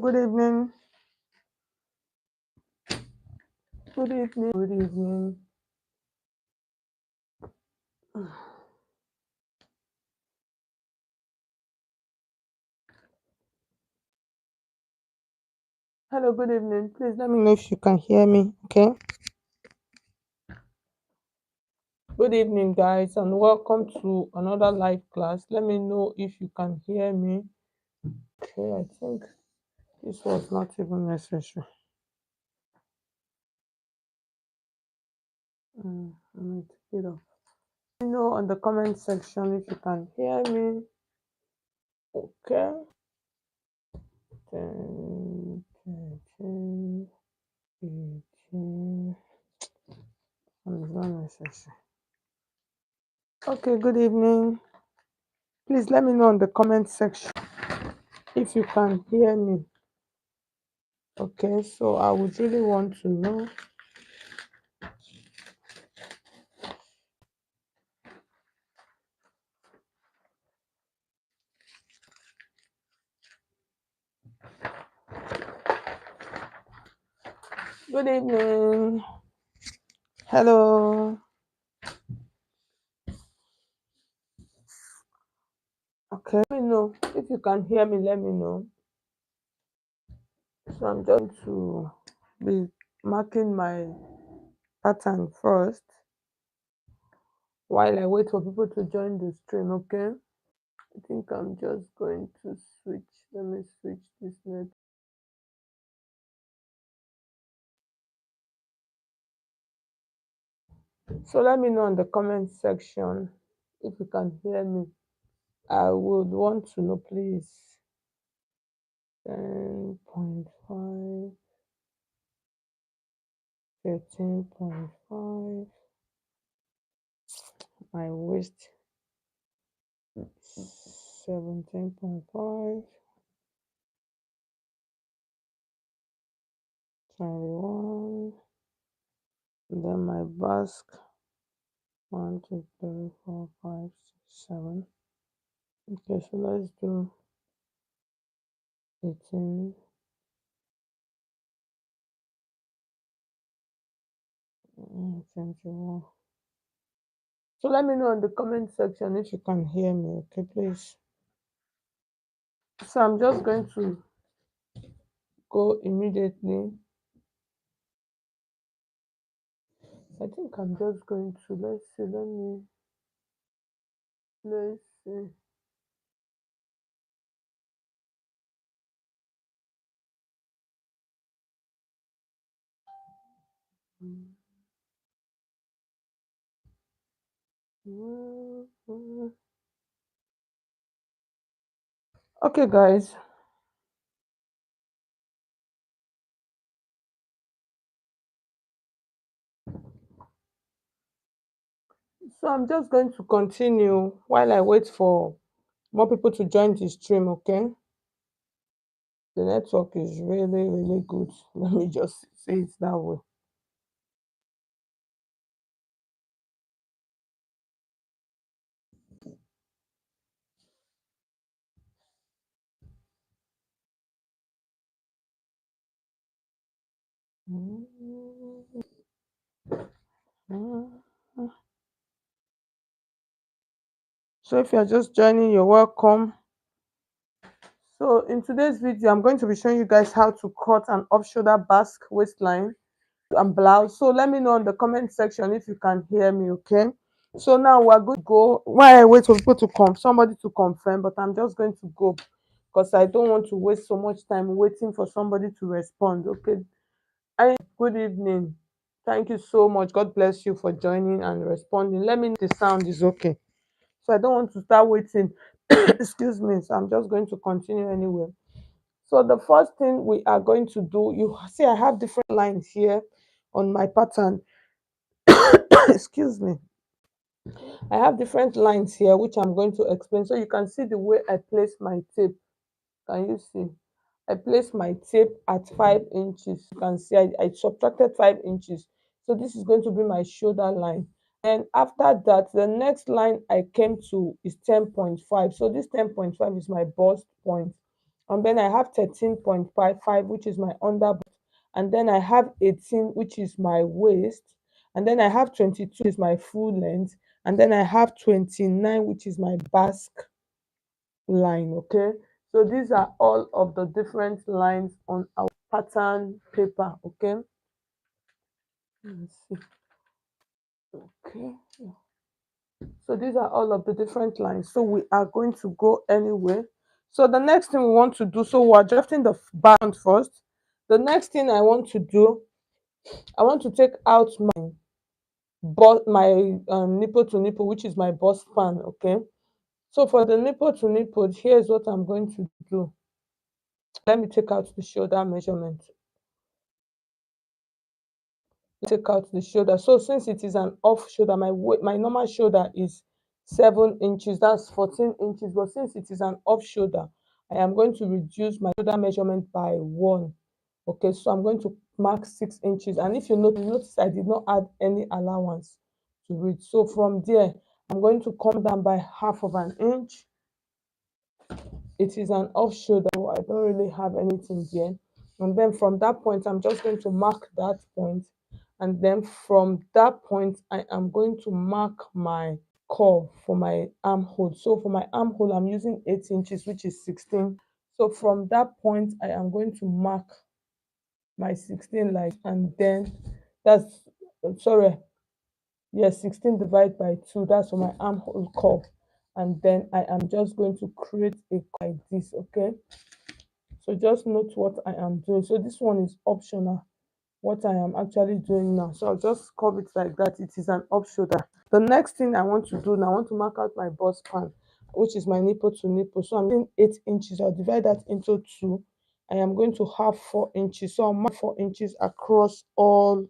good evening. Good evening. Good evening. Hello, good evening. Please let me know if you can hear me. Okay. Good evening, guys, and welcome to another live class. Let me know if you can hear me. Okay, I think this was not even necessary. I need to get off. Let me know on the comment section if you can hear me. Okay. 10, 13, 18. It's not necessary. Okay, good evening. Please let me know in the comment section if you can hear me. Okay, so I would really want to know. Good evening. Hello. Okay, let me know if you can hear me. Let me know. So I'm just going to be marking my pattern first while I wait for people to join the stream. Okay. I think I'm just going to switch. Let me switch this net. So let me know in the comment section if you can hear me. I would want to know, please. 10.5, 13.5. My waist 17.5, 21. Then my basque 1, 2, 3, 4, 5, 6, 7. Okay, so let's do 18. 21. So let me know in the comment section if you can hear me, okay, please. So I'm just going to go immediately. I think I'm just going to, let's see. Okay, guys. So I'm just going to continue while I wait for more people to join the stream, okay? The network is really, really good. Let me just say it that way. So if you're just joining, you're welcome. So in today's video, I'm going to be showing you guys how to cut an off-shoulder basque waistline and blouse. So let me know in the comment section if you can hear me, okay? So now we're going to go while I wait for people to somebody to confirm, but I'm just going to go because I don't want to waste so much time waiting for somebody to respond. Okay. Good evening. Thank you so much. God bless you for joining and responding. Let me know if the sound is okay. So I don't want to start waiting. Excuse me. So I'm just going to continue anyway. So the first thing we are going to do, you see, I have different lines here on my pattern. Excuse me. I have different lines here which I'm going to explain. So you can see the way I place my tape. Can you see? I place my tape at 5 inches. You can see I subtracted 5 inches. So this is going to be my shoulder line. And after that, the next line I came to is 10.5. So this 10.5 is my bust point. and then I have 13.55, which is my under, and then I have 18, which is my waist, and then I have 22, which is my full length, and then I have 29, which is my basque line. Okay, so these are all of the different lines on our pattern paper. Okay, let's see. Okay, so these are all of the different lines, so we are going to go anyway. So the next thing we want to do, so we're drafting the background first. The next thing I want to do, I want to take out my nipple to nipple, which is my bust span. Okay, so for the nipple to nipple, here's what I'm going to do. Let me take out the shoulder measurement. Take out the shoulder. So since it is an off shoulder, my normal shoulder is 7 inches, that's 14 inches, but since it is an off shoulder, I am going to reduce my shoulder measurement by 1. Okay, so I'm going to mark 6 inches, and if you notice I did not add any allowance to it. So from there, I'm going to come down by half of an inch. It is an off shoulder, so I don't really have anything there. And then from that point, I'm just going to mark that point. And then from that point, I am going to mark my curve for my armhole. So for my armhole, I'm using 8 inches, which is 16. So from that point, I am going to mark my 16 line, and then that's, sorry, yes, 16 divided by 2, that's for my armhole curve. And then I am just going to create a curve like this. Okay, so just note what I am doing. So this one is optional, what I am actually doing now. So I'll just curve it like that. It is an off shoulder. The next thing I want to do now, I want to mark out my bust span, which is my nipple to nipple. So I'm doing 8 inches. I'll divide that into 2. I am going to have 4 inches. So I'll mark 4 inches across all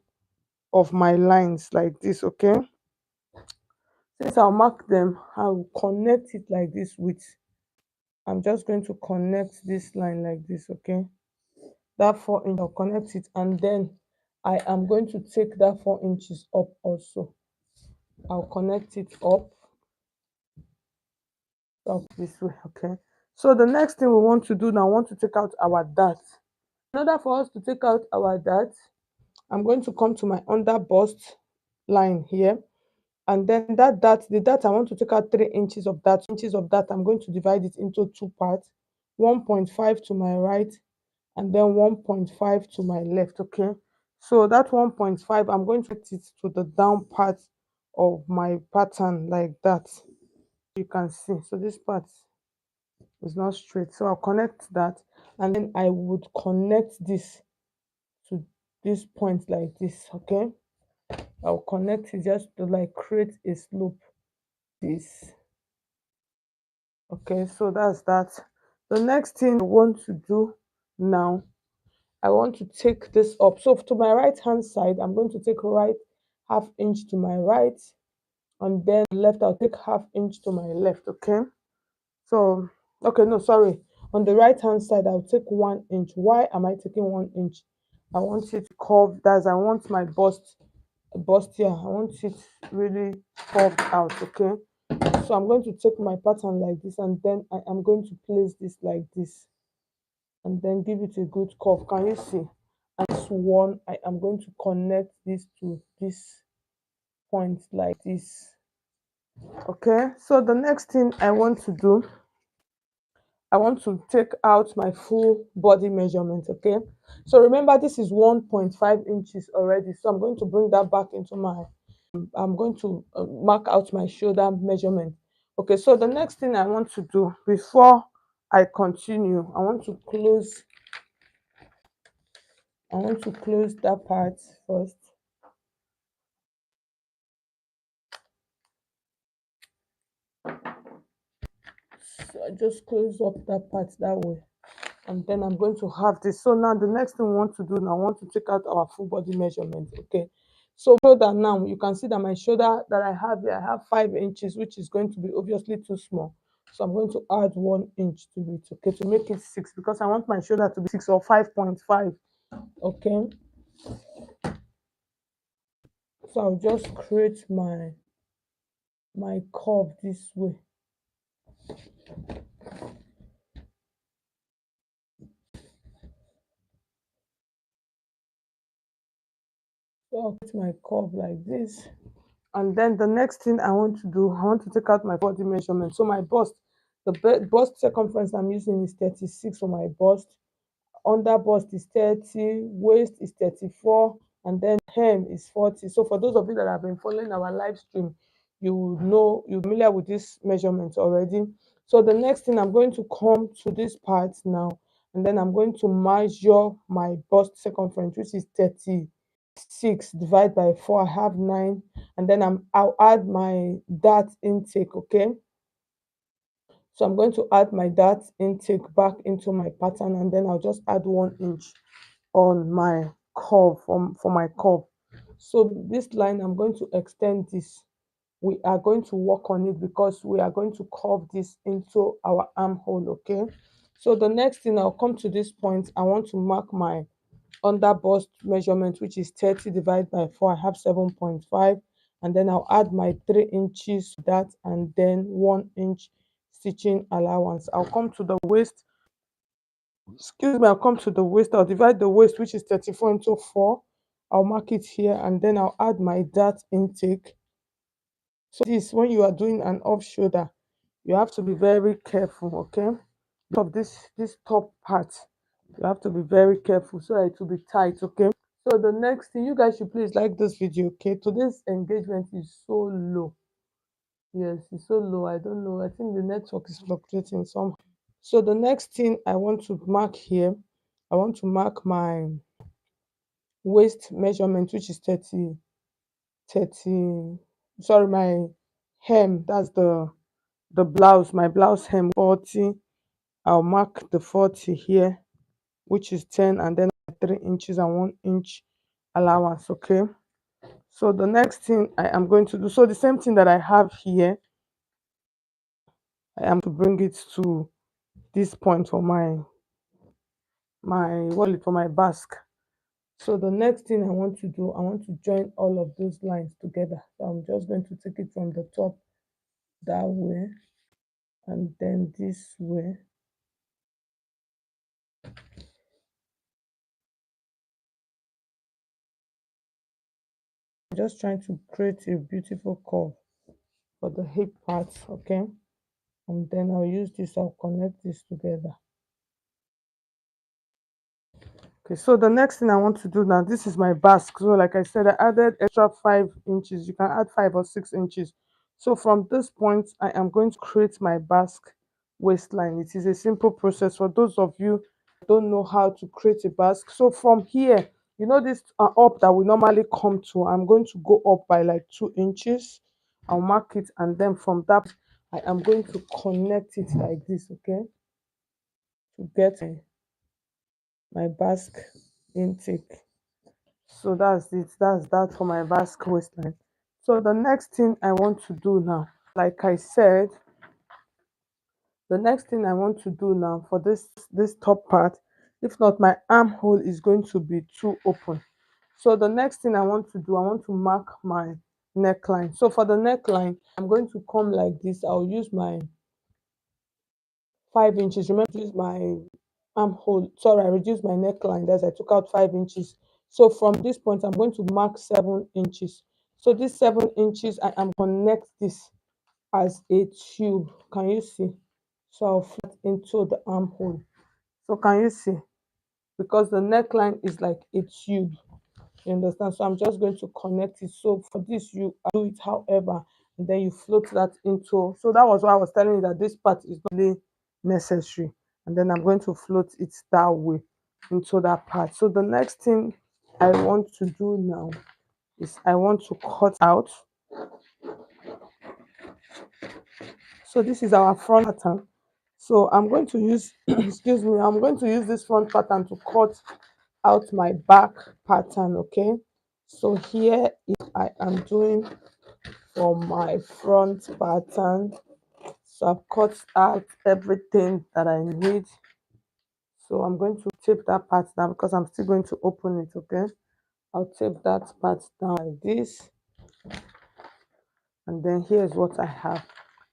of my lines like this. Okay, since I'll mark them, I'll connect it like this with, I'm just going to connect this line like this. Okay, that 4 inch, I'll connect it, and then I am going to take that 4 inches up also. I'll connect it up this way. Okay, so the next thing we want to do now, I want to take out our dart. In order for us to take out our dart, I'm going to come to my under bust line here, and then the dart, I want to take out 3 inches of that. I'm going to divide it into 2 parts, 1.5 to my right and then 1.5 to my left. Okay, so that 1.5, I'm going to put it to the down part of my pattern like that. You can see, so this part is not straight, so I'll connect that, and then I would connect this to this point like this. Okay, I'll connect it just to like create a slope this. Okay, so that's that. The next thing I want to do now, I want to take this up. So to my right hand side, I'm going to take right half inch to my right, and then left, I'll take half inch to my left. Okay, so, okay, no, sorry. On the right hand side, I'll take 1 inch. Why am I taking 1 inch? I want it curved. That's, I want my bust here. I want it really curved out. Okay, so I'm going to take my pattern like this, and then I am going to place this like this, and then give it a good curve. Can you see? And this one, I am going to connect this to this point like this. Okay, so the next thing I want to do, I want to take out my full body measurement. Okay, so remember this is 1.5 inches already, so I'm going to bring that back into my, I'm going to mark out my shoulder measurement. Okay, so the next thing I want to do before I continue, I want to close that part first. So I just close up that part that way, and then I'm going to have this. So now the next thing we want to do now, I want to take out our full body measurement. Okay, so shoulder, now you can see that my shoulder that I have here, I have 5 inches, which is going to be obviously too small. So I'm going to add 1 inch to it. Okay, to make it 6, because I want my shoulder to be 6 or 5.5. Okay, so I'll just create my curve this way. So I'll put my curve like this. And then the next thing I want to do, I want to take out my body measurement. So my bust, the bust circumference I'm using is 36 for my bust. Under bust is 30, waist is 34, and then hem is 40. So for those of you that have been following our live stream, you would know, you're familiar with this measurement already. So the next thing, I'm going to come to this part now, and then I'm going to measure my bust circumference, which is 36 divided by 4. I have 9, and then I'll add my dart intake. Okay, so I'm going to add my dart intake back into my pattern, and then I'll just add 1 inch on my curve for my curve. So this line, I'm going to extend this. We are going to work on it because we are going to curve this into our armhole. Okay, so the next thing, I'll come to this point. I want to mark my under bust measurement, which is 30 divided by 4. I have 7.5, and then I'll add my 3 inches to that, and then 1 inch stitching allowance. I'll come to the waist. Excuse me, I'll come to the waist. I'll divide the waist, which is 34, into 4. I'll mark it here, and then I'll add my dart intake. So this, when you are doing an off shoulder, you have to be very careful. Okay, of this top part, you have to be very careful so that it will be tight. Okay, so the next thing, you guys should please like this video. Okay, today's engagement is so low. Yes, it's so low. I don't know, I think the network is fluctuating somehow. So the next thing I want to mark here, I want to mark my waist measurement, which is 30. Sorry, my hem, that's the blouse, my blouse hem, 40. I'll mark the 40 here, which is 10, and then 3 inches and 1 inch allowance. Okay, so the next thing I am going to do, so the same thing that I have here, I am to bring it to this point for my wallet, for my basque. So the next thing I want to do, I want to join all of those lines together. So I'm just going to take it from the top that way, and then this way. I'm just trying to create a beautiful curve for the hip part. Okay, and then I'll use this, I'll connect this together. Okay, so the next thing I want to do now, this is my basque. So like I said, I added extra 5 inches. You can add 5 or 6 inches. So from this point, I am going to create my basque waistline. It is a simple process for those of you who don't know how to create a basque. So from here, you know this up that we normally come to, I'm going to go up by like 2 inches. I'll mark it, and then from that, I am going to connect it like this. Okay, to get my basque intake. So that's it, that's that for my basque waistline. So the next thing I want to do now, like I said, the next thing I want to do now for this top part, if not, my armhole is going to be too open. So the next thing I want to do, I want to mark my neckline. So for the neckline, I'm going to come like this. I'll use my 5 inches. Remember to use my armhole. Sorry, I reduced my neckline as I took out 5 inches. So from this point, I'm going to mark 7 inches. So this 7 inches, I am connect this as a tube. Can you see? So I'll flat into the armhole. So can you see? Because the neckline is like a tube. You understand? So I'm just going to connect it. So for this, you do it however, and then you float that into. So that was why I was telling you that this part is not really necessary. And then I'm going to float it that way into that part. So the next thing I want to do now is I want to cut out. So this is our front pattern. So I'm going to use, excuse me, I'm going to use this front pattern to cut out my back pattern. Okay, so here I am doing for my front pattern. So I've cut out everything that I need. So I'm going to tape that part down because I'm still going to open it. Okay, I'll tape that part down like this, and then here's what I have.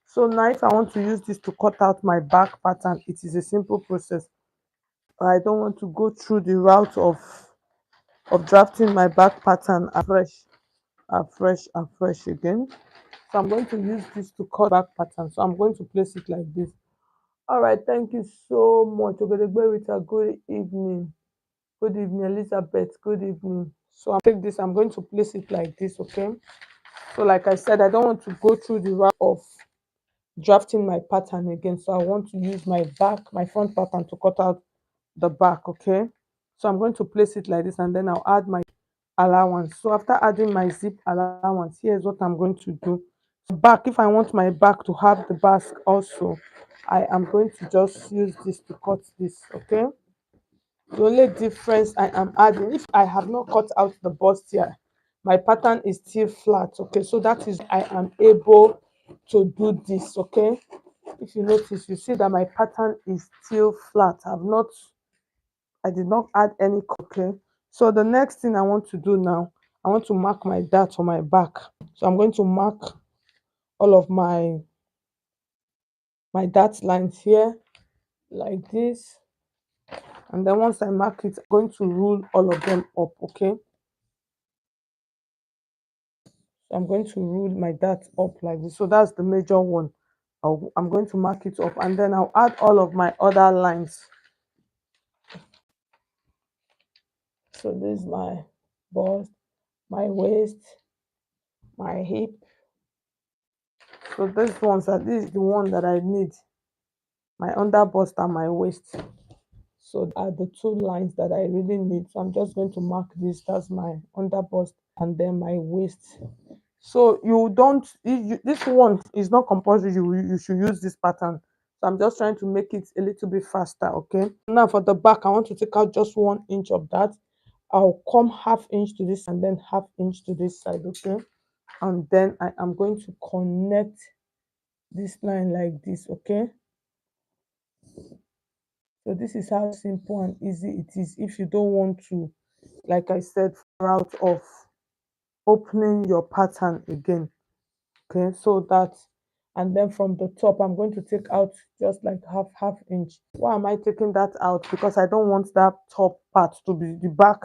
So now if I want to use this to cut out my back pattern, it is a simple process. I don't want to go through the route of drafting my back pattern afresh again. So I'm going to use this to cut back pattern. So I'm going to place it like this. All right, thank you so much. Ogedegbe Rita, good evening. Good evening, Elizabeth. Good evening. So I'm take this, I'm going to place it like this, okay? So like I said, I don't want to go through the route of drafting my pattern again. So I want to use my front pattern to cut out the back, okay? So I'm going to place it like this and then I'll add my allowance. So after adding my zip allowance, here's what I'm going to do. So back, if I want my back to have the basque also, I am going to just use this to cut this, okay? The only difference I am adding, if I have not cut out the bust here, my pattern is still flat, okay? So that is I am able to do this, okay? If you notice, you see that my pattern is still flat. I did not add any, okay? So the next thing I want to do now, I want to mark my dart on my back. So I'm going to mark all of my dart lines here like this. And then once I mark it, I'm going to rule all of them up, okay? So I'm going to rule my dart up like this. So that's the major one. I'm going to mark it up and then I'll add all of my other lines. So this is my bust, my waist, my hip. So this is the one that I need, my under bust and my waist. So are the two lines that I really need. So I'm just going to mark this. That's my under bust and then my waist. So you don't this one is not compulsory. You should use this pattern. So I'm just trying to make it a little bit faster, okay? Now for the back, I want to take out just 1 inch of that. I'll come half inch to this and then half inch to this side, okay? And then I am going to connect this line like this, okay? So this is how simple and easy it is if you don't want to, like I said, route of opening your pattern again, okay? So that, and then from the top I'm going to take out just like half inch. Why am I taking that out? Because I don't want that top part to be, the back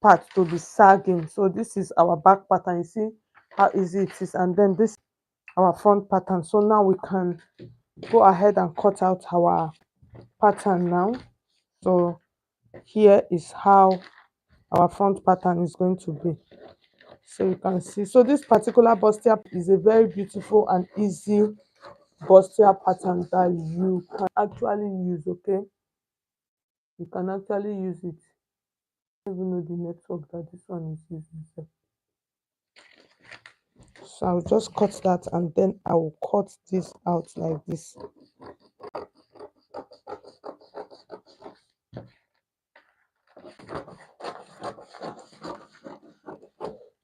part to be sagging. So this is our back pattern. You see how easy it is, and then this our front pattern. So now we can go ahead and cut out our pattern now. So here is how our front pattern is going to be. So you can see, so this particular bustier is a very beautiful and easy bustier pattern that you can actually use, okay? You can actually use it. I don't even know the network that this one is using. So I'll just cut that and then I will cut this out like this.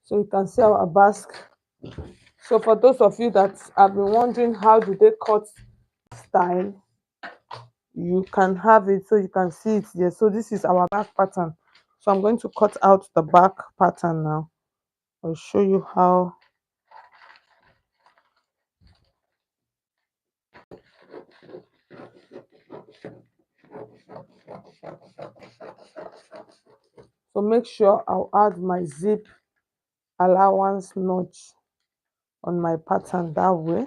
So you can see our basque. So for those of you that have been wondering how do they cut style, you can have it, so you can see it there. So this is our back pattern. So I'm going to cut out the back pattern now. I'll show you how. So make sure I'll add my zip allowance notch on my pattern that way.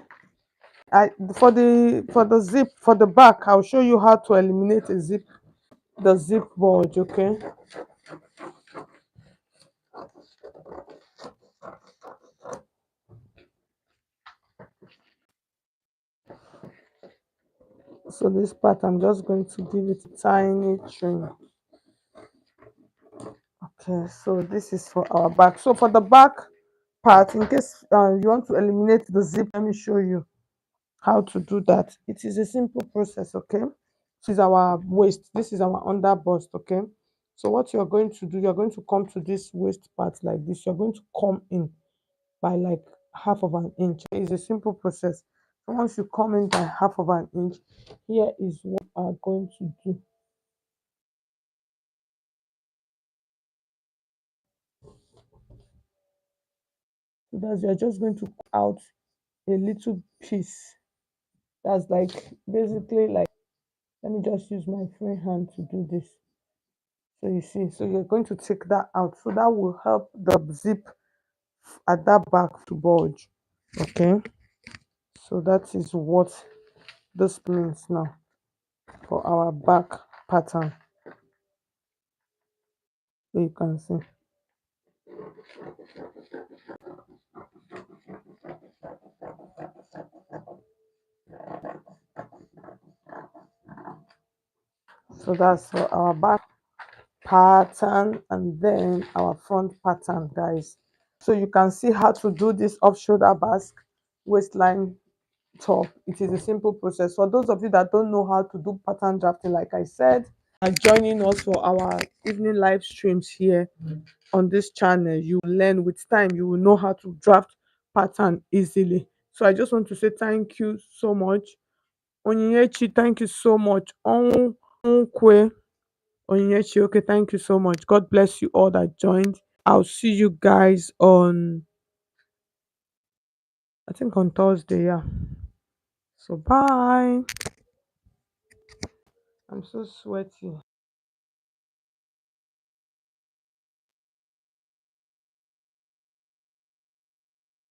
For the zip for the back, I'll show you how to eliminate the zip bulge, okay? So this part I'm just going to give it a tiny trim. Okay, so this is for our back. So for the back part, in case you want to eliminate the zip, let me show you how to do that. It is a simple process, okay? This is our waist, this is our under bust, okay? So what you're going to do, you're going to come to this waist part like this. You're going to come in by like half of an inch. It's a simple process. So once you come in by half of an inch, here is what we are going to do. So that's, you're just going to cut out a little piece. That's like basically like, let me just use my free hand to do this. So you see, so you're going to take that out. So that will help the zip at that back to bulge. Okay. So that is what this means now for our back pattern. So you can see. So that's for our back pattern and then our front pattern, guys. So you can see how to do this off shoulder basque waistline top. It is a simple process. For those of you that don't know how to do pattern drafting, like I said, are joining us for our evening live streams here on this channel, you will learn with time, you will know how to draft pattern easily. So I just want to say thank you so much. Onyinyechi, thank you so much. Onkwe, Onyinyechi, okay, thank you so much. God bless you all that joined. I'll see you guys on, I think on Thursday, yeah. So bye. I'm so sweaty.